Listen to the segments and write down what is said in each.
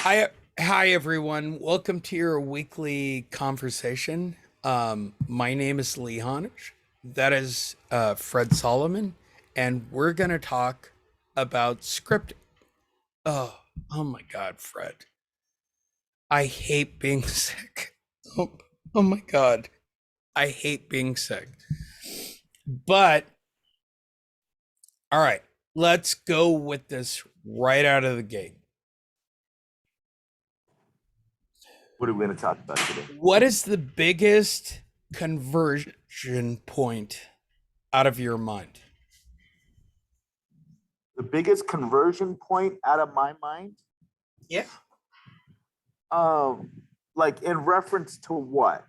Hi everyone. Welcome to your weekly conversation. My name is Lee Honich. That is Fred Solomon, and we're gonna talk about scripting. Oh my God, Fred! I hate being sick. Oh, oh my God, I hate being sick. But all right, let's go with this right out of the gate. What are we going to talk about today? What is the biggest conversion point out of your mind? The biggest conversion point out of my mind, Yeah. um, like in reference to what?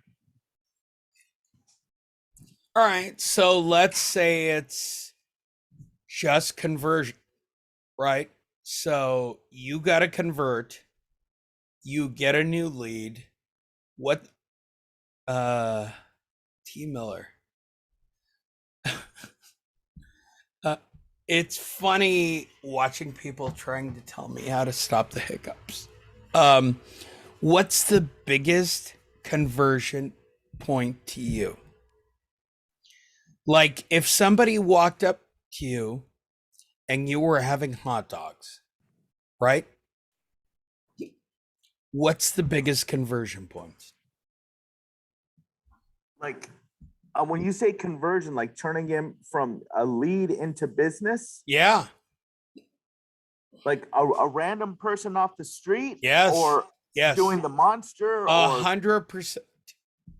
All right. So let's say it's just conversion, right? So you got to convert, you get a new lead. What, uh, T. Miller? uh, it's funny watching people trying to tell me how to stop the hiccups. Um, what's the biggest conversion point to you? Like if somebody walked up to you and you were having hot dogs, right? What's the biggest conversion point? Like when you say conversion, like turning him from a lead into business, Yeah. like a random person off the street, Yes. or Yes. doing the monster, A or 100%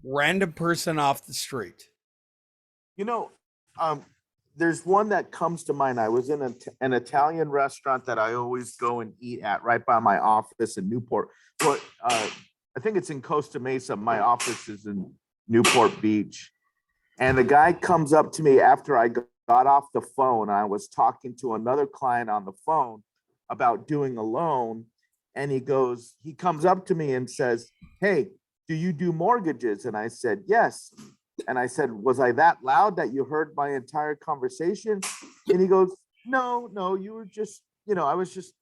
random person off the street. you know, um, there's one that comes to mind. I was in an Italian restaurant that I always go and eat at right by my office in Newport. But I think it's in Costa Mesa. My office is in Newport Beach. And the guy comes up to me after I got off the phone. I was talking to another client on the phone about doing a loan. And he comes up to me and says, "Hey, do you do mortgages?" And I said, "Yes." And I said, "Was I that loud that you heard my entire conversation?" And he goes, "No, no, you were just, I was just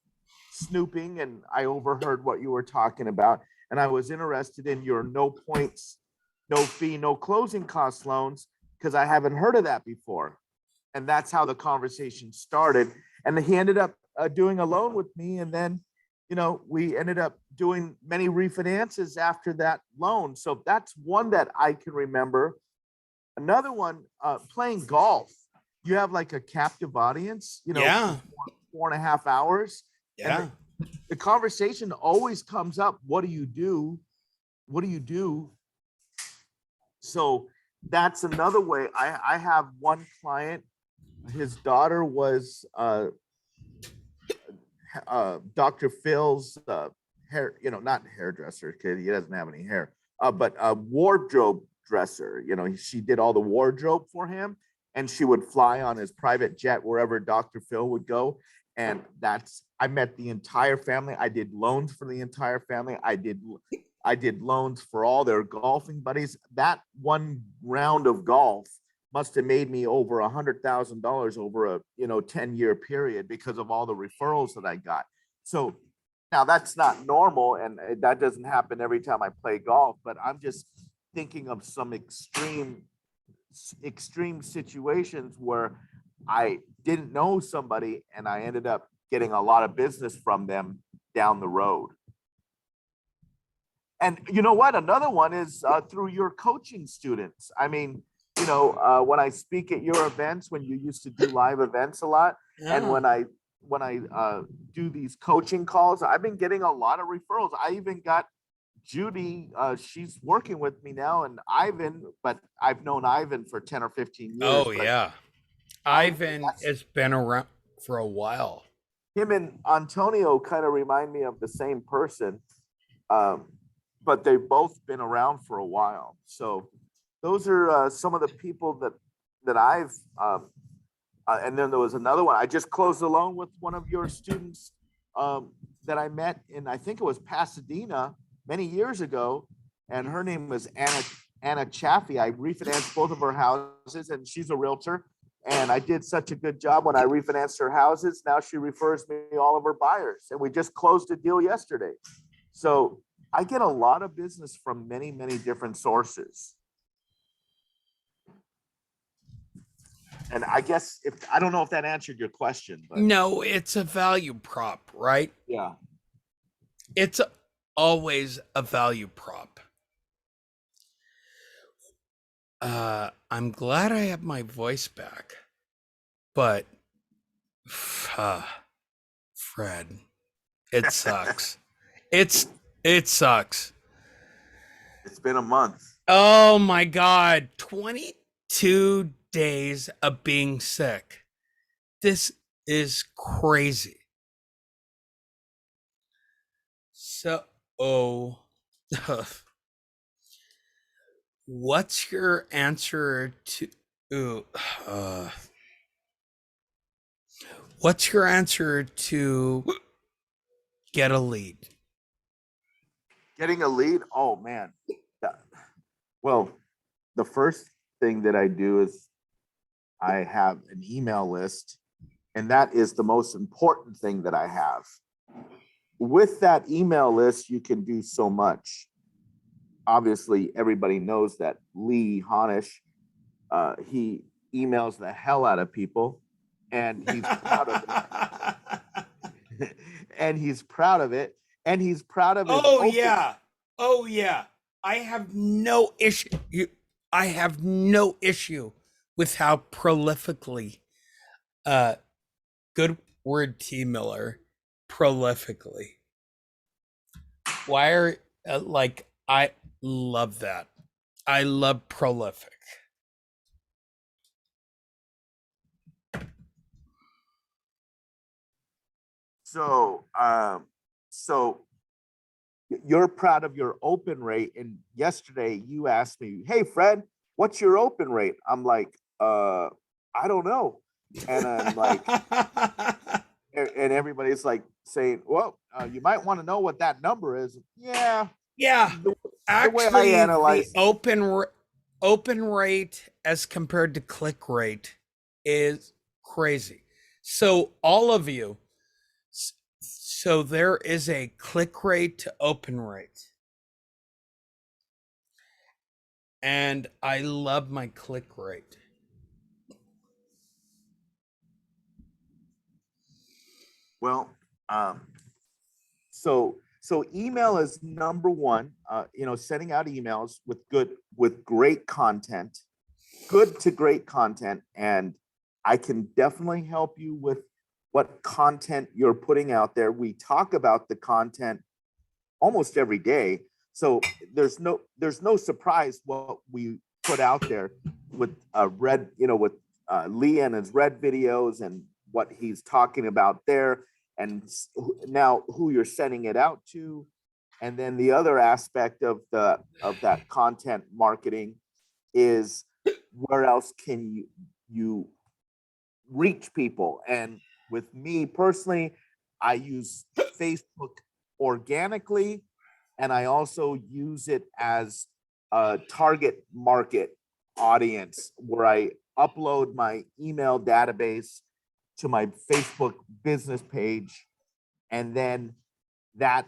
snooping and I overheard what you were talking about. And I was interested in your no points, no fee, no closing cost loans because I haven't heard of that before." And that's how the conversation started. And he ended up doing a loan with me. And then, we ended up doing many refinances after that loan. So that's one that I can remember. Another one, playing golf. You have like a captive audience, Yeah. for 4.5 hours. And Yeah. the conversation always comes up. What do you do? What do you do? So that's another way. I have one client, his daughter was Dr. Phil's hair, not hairdresser, because he doesn't have any hair, but a wardrobe dresser. She did all the wardrobe for him, and she would fly on his private jet wherever Dr. Phil would go. And I met the entire family. I did loans for the entire family. I did loans for all their golfing buddies. That one round of golf must have made me over $100,000 over a 10-year period because of all the referrals that I got. So now that's not normal, and that doesn't happen every time I play golf. But I'm just thinking of some extreme situations where I didn't know somebody and I ended up getting a lot of business from them down the road. And you know what? Another one is through your coaching students. I mean, when I speak at your events, when you used to do live events a lot, and Yeah. when I do these coaching calls, I've been getting a lot of referrals. I even got Judy. She's working with me now, and Ivan. But I've known Ivan for 10 or 15 years. Oh But yeah. I Ivan that's has been around for a while. him and Antonio kind of remind me of the same person. Um, but they've both been around for a while. So those are some of the people that I've. And then there was another one. I just closed a loan with one of your students that I met in, I think it was Pasadena many years ago, and her name was Anna Chaffee. I refinanced both of her houses, and she's a realtor. And I did such a good job when I refinanced her houses. Now she refers me all of her buyers, and we just closed a deal yesterday. So I get a lot of business from many, many different sources. And I guess if I don't know if that answered your question, but No, it's a value prop, right? yeah. It's always a value prop. I'm glad I have my voice back, but Fred, it sucks. It sucks. It's been a month. Oh my God, 22 days of being sick. This is crazy. So, oh, what's your answer to? Ooh, uh, what's your answer to get a lead? Getting a lead? Oh man. Well, the first thing that I do is I have an email list, and that is the most important thing that I have. With that email list, you can do so much. Obviously, everybody knows that Lee Honish, he emails the hell out of people, and he's proud of it. And he's proud of it, and he's proud of his Oh open. yeah. Oh yeah. I have no issue. I have no issue with how prolifically, uh, good word, T. Miller, prolifically. Why are like I love that. I love prolific. So, so you're proud of your open rate. And yesterday you asked me, "Hey, Fred, what's your open rate?" I'm like, I don't know. And I'm like, and everybody's like saying, "Well, you might want to know what that number is." Yeah, Yeah, the way I actually, the analyze, open rate as compared to click rate is crazy. So all of you, so there is a click rate to open rate, and I love my click rate. well, um, so email is number one. Sending out emails with great content, good to great content, and I can definitely help you with what content you're putting out there. We talk about the content almost every day, so there's no surprise what we put out there with red, with Lee and his red videos and what he's talking about there, and now who you're sending it out to, and then the other aspect of that content marketing is where else can you reach people. And with me personally, I use Facebook organically, and I also use it as a target market audience where I upload my email database to my Facebook business page, and then that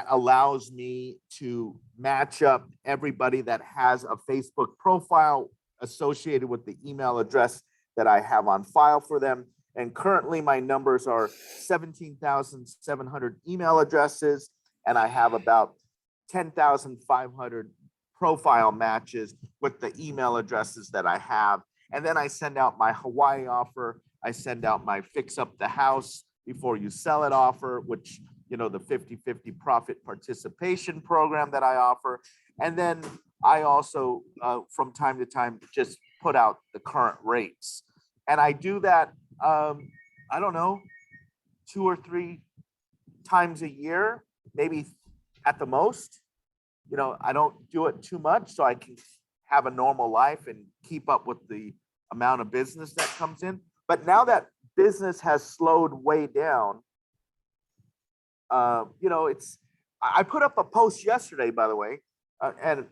allows me to match up everybody that has a Facebook profile associated with the email address that I have on file for them. And currently my numbers are 17,700 email addresses, and I have about 10,500 profile matches with the email addresses that I have. And then I send out my Hawaii offer. I send out my fix up the house before you sell it offer, which, the 50/50 profit participation program that I offer. And then I also, from time to time, just put out the current rates. And I do that, I don't know, 2 or 3 times a year, maybe at the most. I don't do it too much so I can have a normal life and keep up with the amount of business that comes in. But now that business has slowed way down, I put up a post yesterday, by the way, and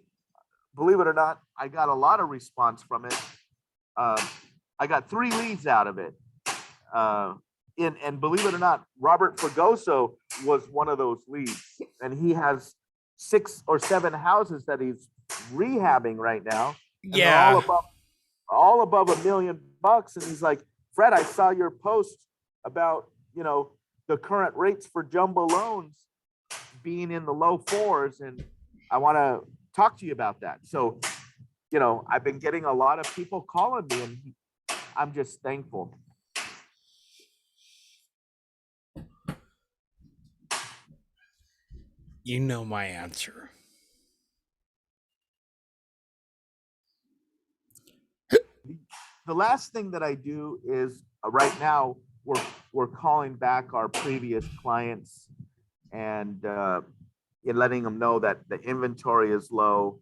believe it or not, I got a lot of response from it. I got 3 leads out of it. And believe it or not, Robert Fragoso was one of those leads, and he has 6 or 7 houses that he's rehabbing right now, and they're Yeah. all above $1 million. And he's like, Fred, I saw your post about, the current rates for jumbo loans being in the low fours, and I want to talk to you about that. So, I've been getting a lot of people calling me, and I'm just thankful. You know my answer. The last thing that I do is right now we're calling back our previous clients and letting them know that the inventory is low.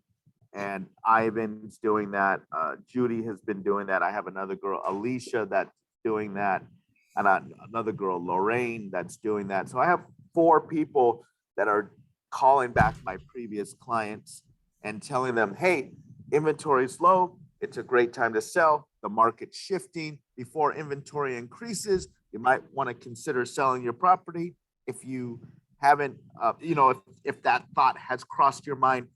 And Ivan's doing that. Judy has been doing that. I have another girl, Alicia, that's doing that, and another girl, Lorraine, that's doing that. So I have 4 people that are calling back my previous clients and telling them, hey, inventory is low. It's a great time to sell. The market's shifting. Before inventory increases, you might want to consider selling your property. If you haven't, if that thought has crossed your mind,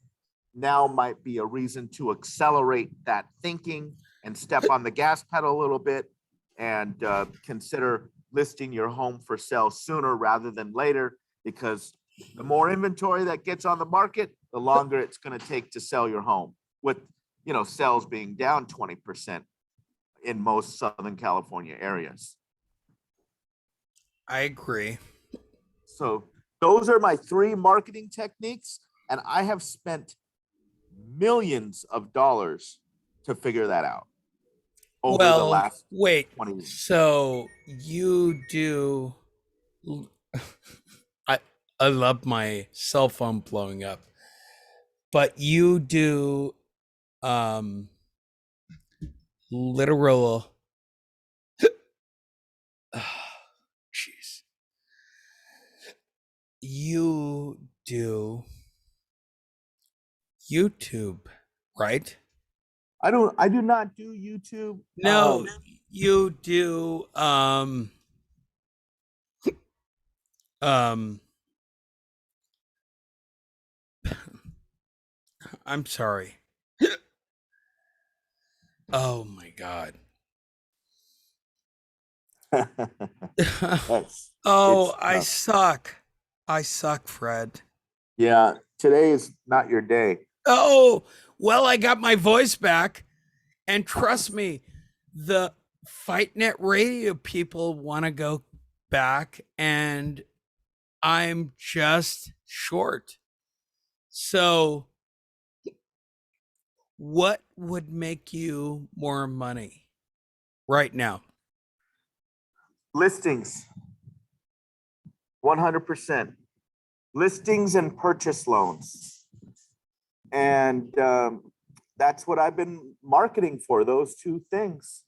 now might be a reason to accelerate that thinking and step on the gas pedal a little bit and consider listing your home for sale sooner rather than later, because the more inventory that gets on the market, the longer it's going to take to sell your home, with sales being down 20% in most Southern California areas. I agree. So those are my 3 marketing techniques, and I have spent millions of dollars to figure that out over the last wait. 20 years. So you do. I love my cell phone blowing up, but you do literal. Jeez. You do YouTube, right? I do not do YouTube. No, you do I'm sorry. Oh my god. Oh, I suck. I suck, Fred. Yeah, today is not your day. Oh, well, I got my voice back. And trust me, the Fight Net Radio people want to go back, and I'm just short. So, what would make you more money right now? Listings, 100%. Listings and purchase loans. And that's what I've been marketing for, those 2 things.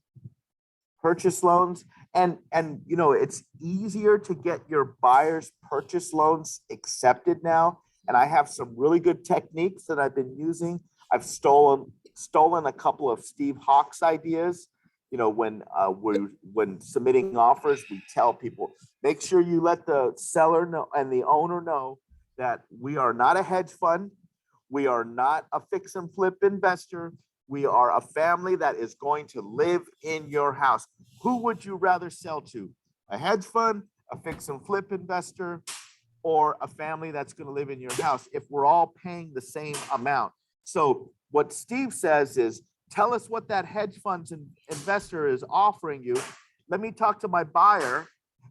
Purchase loans, and it's easier to get your buyer's purchase loans accepted now. And I have some really good techniques that I've been using. I've stolen a couple of Steve Hawks ideas. When submitting offers, we tell people, make sure you let the seller know and the owner know that we are not a hedge fund. We are not a fix and flip investor. We are a family that is going to live in your house. Who would you rather sell to? A hedge fund, a fix and flip investor, or a family that's going to live in your house, if we're all paying the same amount? So what Steve says is, tell us what that hedge fund's investor is offering you. Let me talk to my buyer,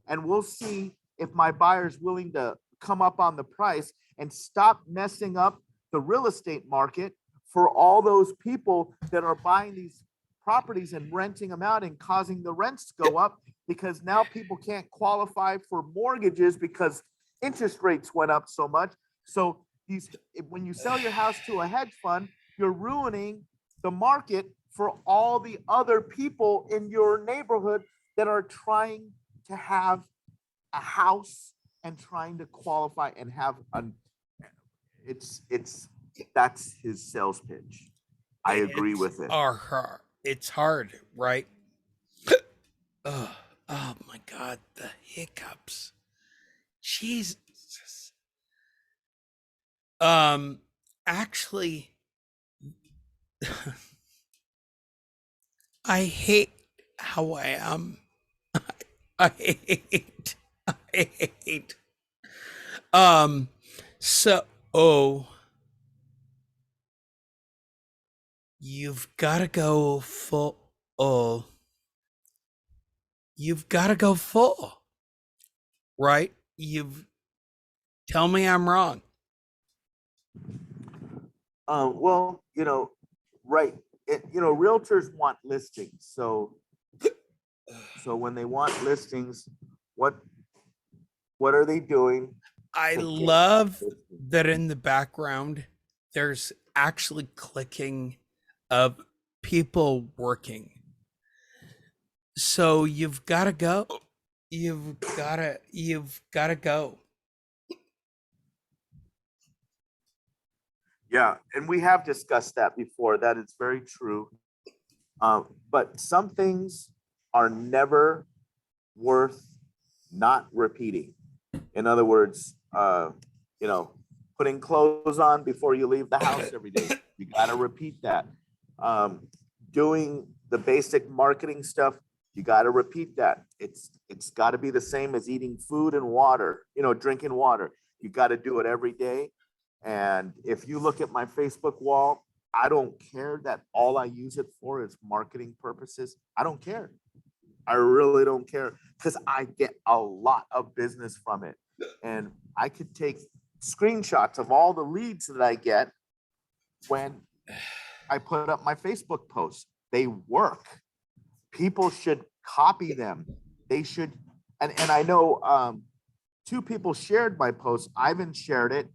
and we'll see if my buyer is willing to come up on the price, and stop messing up the real estate market for all those people that are buying these properties and renting them out and causing the rents to go up, because now people can't qualify for mortgages because interest rates went up so much. So when you sell your house to a hedge fund, you're ruining the market for all the other people in your neighborhood that are trying to have a house and trying to qualify and have that's his sales pitch. I agree with it. It's hard, right? Oh my god, the hiccups. Jeez, Um, actually, I hate how I am. I hate. I hate. Um, so, oh, you've got to go full. Oh, you've got to go full, right? You've tell me I'm wrong. Well, right. Realtors want listings. So when they want listings, what what are they doing I to get that love listing? that in the background, there's actually clicking of people working. So you've got to go. You've got to go. Yeah, and we have discussed that before. That is very true. But some things are never worth not repeating. In other words, you know, putting clothes on before you leave the house every day. You got to repeat that. Um, Doing the basic marketing stuff, you got to repeat that. It's got to be the same as eating food and water. Drinking water. You got to do it every day. And if you look at my Facebook wall, I don't care that all I use it for is marketing purposes. I don't care. I really don't care because I get a lot of business from it. And I could take screenshots of all the leads that I get when I put up my Facebook posts. They work. People should copy them. They should, and I know two people shared my post. Ivan shared it.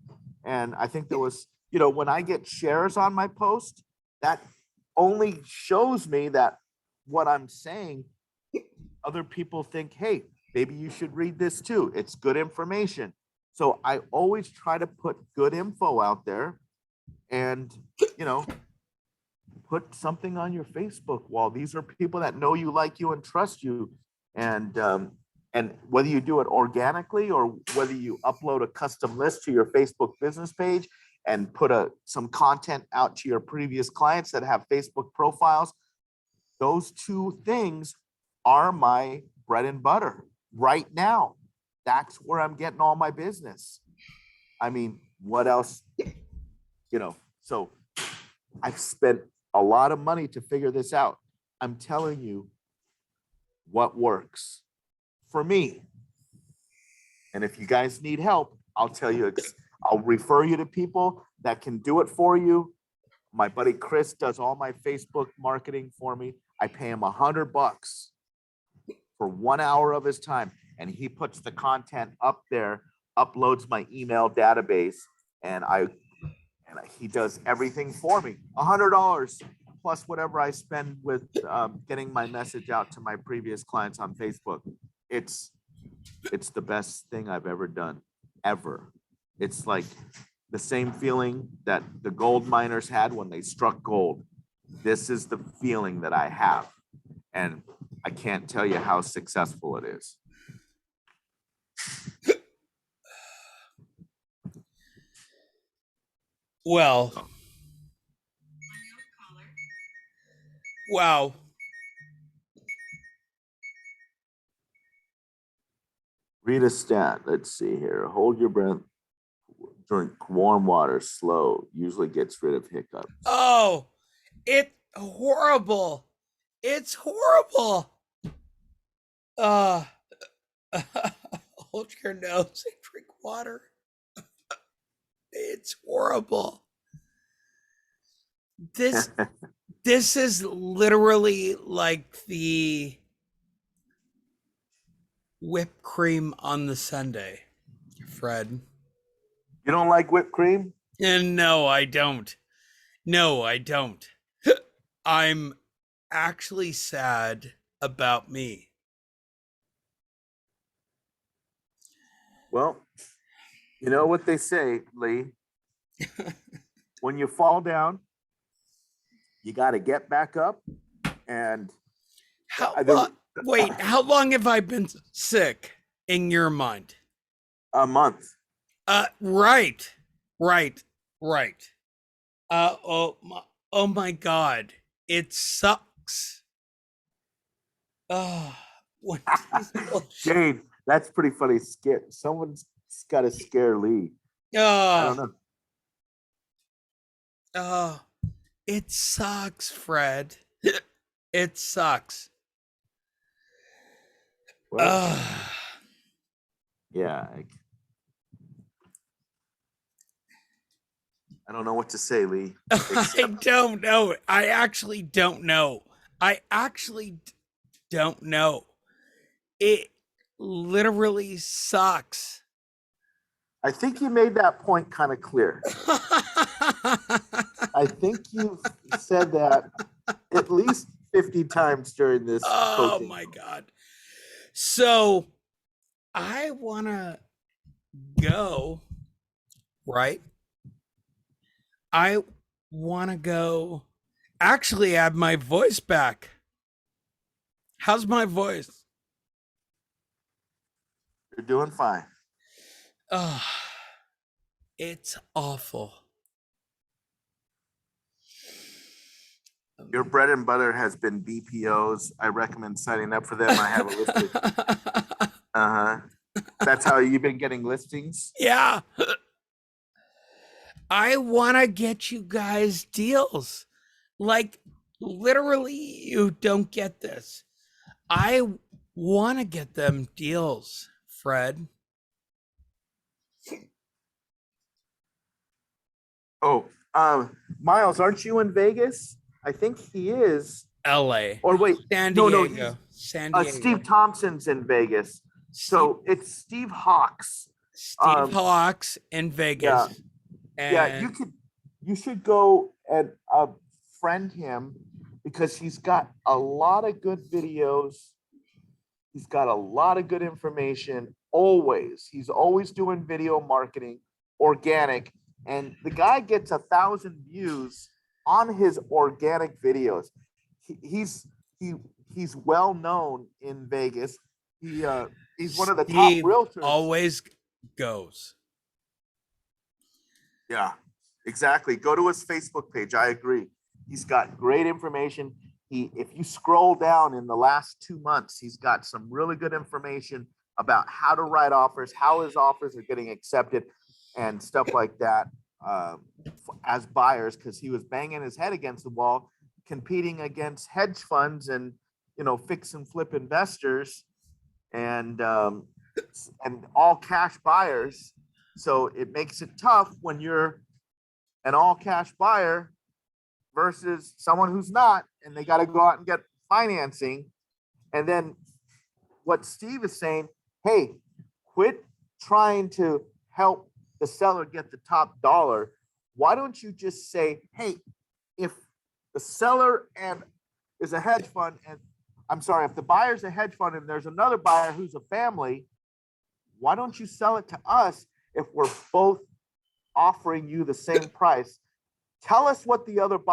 And I think there was, when I get shares on my post, that only shows me that what I'm saying, other people think, hey, maybe you should read this too. It's good information. So I always try to put good info out there and, you know, put something on your Facebook wall. These are people that know you, like you, and trust you. And whether you do it organically or whether you upload a custom list to your Facebook business page and put some content out to your previous clients that have Facebook profiles, those two things are my bread and butter right now. That's where I'm getting all my business. I mean, what else? So I've spent a lot of money to figure this out. I'm telling you what works for me. And if you guys need help, I'll tell you, I'll refer you to people that can do it for you. My buddy Chris does all my Facebook marketing for me. I pay him $100 for 1 hour of his time, and he puts the content up there, uploads my email database, and he does everything for me. $100 plus whatever I spend with getting my message out to my previous clients on Facebook. It's the best thing I've ever done, ever. It's like the same feeling that the gold miners had when they struck gold. This is the feeling that I have. And I can't tell you how successful it is. Well, wow. Read a stat. Let's see here. Hold your breath. Drink warm water slow. Usually gets rid of hiccups. Oh, it's horrible. It's horrible. Uh, hold your nose and drink water. It's horrible. This this is literally like the whipped cream on the sundae, Fred. You don't like whipped cream? And no, I don't. No, I don't. I'm actually sad about me. Well, you know what they say, Lee. When you fall down, you got to get back up. And How long? Wait, how long have I been sick in your mind? a month. Right, right. Right. Oh my God. It sucks. Oh, when people, Jade, that's pretty funny. Scare someone's got to scare Lee. I oh, don't know. oh, it sucks, Fred. It sucks. Well, Oh, yeah, I don't know what to say, Lee. I Except don't know. I actually don't know. I actually don't know. It literally sucks. I think you made that point kind of clear. I think you've said that at least 50 times during this Oh coaching. my God. So I want to go, right? I want to go actually add my voice back. How's my voice? You're doing fine. Oh, it's awful. Your bread and butter has been BPOs. I recommend signing up for them. I have a listing. Uh-huh. That's how you've been getting listings. Yeah. I want to get you guys deals. Like, literally, you don't get this. I want to get them deals, Fred. Oh, Miles, aren't you in Vegas? I think he is. LA, Or wait, San no, he's Diego, San Diego. Steve Thompson's in Vegas. Steve, So it's Steve Hawks. Steve Hawks in Yeah, Vegas. yeah, And you should go and friend him because he's got a lot of good videos. He's got a lot of good information always. He's always doing video marketing, organic, and the guy gets 1,000 views on his organic videos. He, he's he he's well known in Vegas. He's one of the top Steve realtors. always goes. Yeah, exactly. Go to his Facebook page. I agree. He's got great information. If you scroll down in the last 2 months, he's got some really good information about how to write offers, how his offers are getting accepted, and stuff like that as buyers. Because he was banging his head against the wall, competing against hedge funds and fix and flip investors and all cash buyers. So it makes it tough when you're an all cash buyer versus someone who's not, and they got to go out and get financing. And then what Steve is saying, hey, quit trying to help the seller get the top dollar. Why don't you just say, hey, if the seller and is a hedge fund, and I'm sorry, if the buyer's a hedge fund and there's another buyer who's a family, why don't you sell it to us if we're both offering you the same price? Tell us what the other buyer